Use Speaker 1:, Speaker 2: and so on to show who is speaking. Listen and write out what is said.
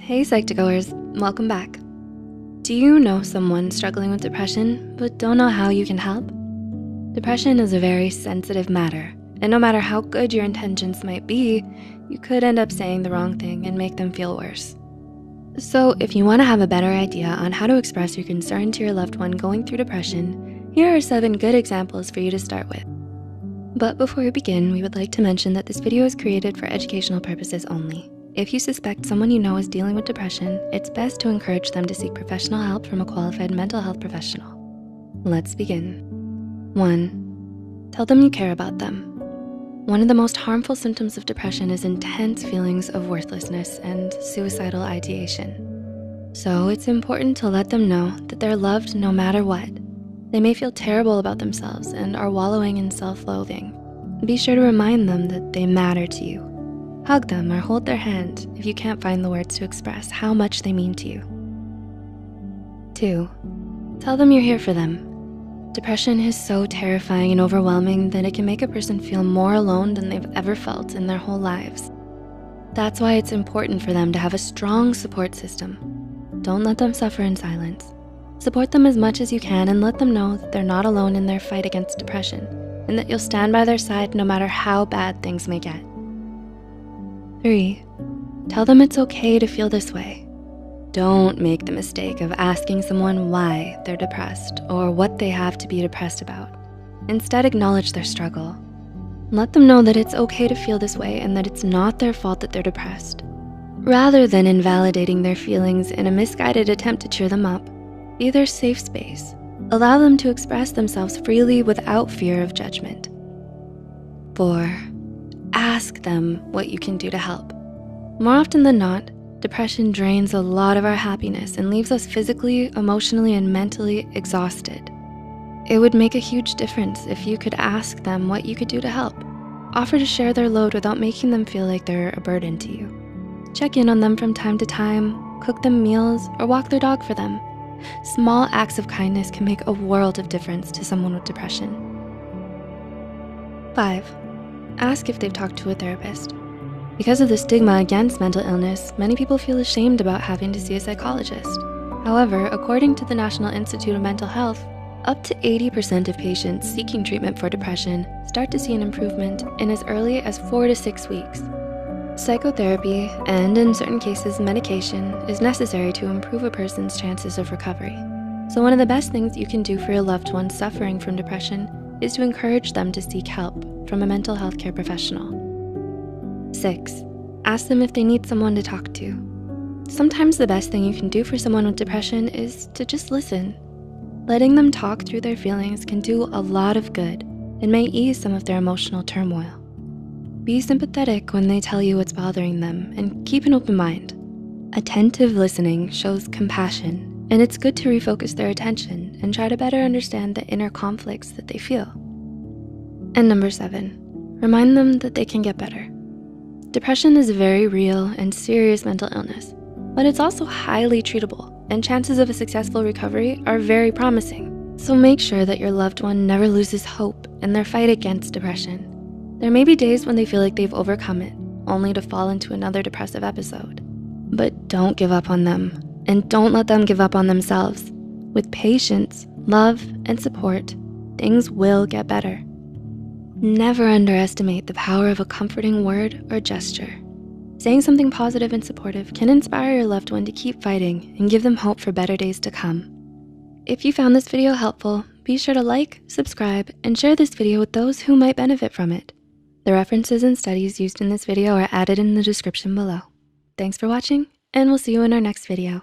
Speaker 1: Hey Psych2Goers, welcome back. Do you know someone struggling with depression but don't know how you can help? Depression is a very sensitive matter, and no matter how good your intentions might be, you could end up saying the wrong thing and make them feel worse. So if you wanna have a better idea on how to express your concern to your loved one going through depression, here are 7 good examples for you to start with. But before we begin, we would like to mention that this video is created for educational purposes only. If you suspect someone you know is dealing with depression, it's best to encourage them to seek professional help from a qualified mental health professional. Let's begin. 1, tell them you care about them. One of the most harmful symptoms of depression is intense feelings of worthlessness and suicidal ideation. So it's important to let them know that they're loved no matter what. They may feel terrible about themselves and are wallowing in self-loathing. Be sure to remind them that they matter to you. Hug them or hold their hand if you can't find the words to express how much they mean to you. 2, tell them you're here for them. Depression is so terrifying and overwhelming that it can make a person feel more alone than they've ever felt in their whole lives. That's why it's important for them to have a strong support system. Don't let them suffer in silence. Support them as much as you can and let them know that they're not alone in their fight against depression and that you'll stand by their side no matter how bad things may get. 3, tell them it's okay to feel this way. Don't make the mistake of asking someone why they're depressed or what they have to be depressed about. Instead, acknowledge their struggle. Let them know that it's okay to feel this way and that it's not their fault that they're depressed. Rather than invalidating their feelings in a misguided attempt to cheer them up, be their safe space. Allow them to express themselves freely without fear of judgment. 4, ask them what you can do to help. More often than not, depression drains a lot of our happiness and leaves us physically, emotionally, and mentally exhausted. It would make a huge difference if you could ask them what you could do to help. Offer to share their load without making them feel like they're a burden to you. Check in on them from time to time, cook them meals, or walk their dog for them. Small acts of kindness can make a world of difference to someone with depression. 5, ask if they've talked to a therapist. Because of the stigma against mental illness, many people feel ashamed about having to see a psychologist. However, according to the National Institute of Mental Health, up to 80% of patients seeking treatment for depression start to see an improvement in as early as 4 to 6 weeks. Psychotherapy, and in certain cases, medication, is necessary to improve a person's chances of recovery. So one of the best things you can do for your loved one suffering from depression is to encourage them to seek help from a mental health care professional. 6, ask them if they need someone to talk to. Sometimes the best thing you can do for someone with depression is to just listen. Letting them talk through their feelings can do a lot of good and may ease some of their emotional turmoil. Be sympathetic when they tell you what's bothering them and keep an open mind. Attentive listening shows compassion, and it's good to refocus their attention and try to better understand the inner conflicts that they feel. And number 7, remind them that they can get better. Depression is a very real and serious mental illness, but it's also highly treatable, and chances of a successful recovery are very promising. So make sure that your loved one never loses hope in their fight against depression. There may be days when they feel like they've overcome it, only to fall into another depressive episode. But don't give up on them, and don't let them give up on themselves. With patience, love, and support, things will get better. Never underestimate the power of a comforting word or gesture. Saying something positive and supportive can inspire your loved one to keep fighting and give them hope for better days to come. If you found this video helpful, be sure to like, subscribe, and share this video with those who might benefit from it. The references and studies used in this video are added in the description below. Thanks for watching, and we'll see you in our next video.